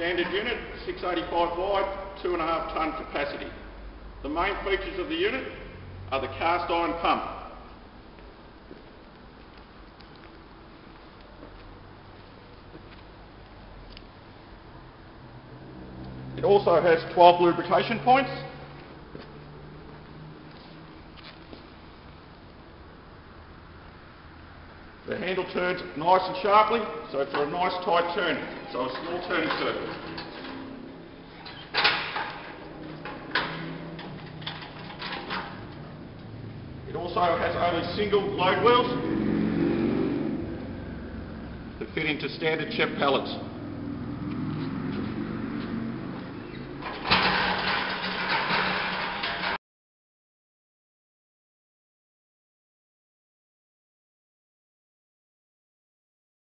Standard unit, 685 wide, 2.5 tonne capacity. The main features of the unit are the cast iron pump. It also has 12 lubrication points. The handle turns nice and sharply, so for a nice tight turn, so a small turning circle. It also has only single load wheels that fit into standard CHEP pallets.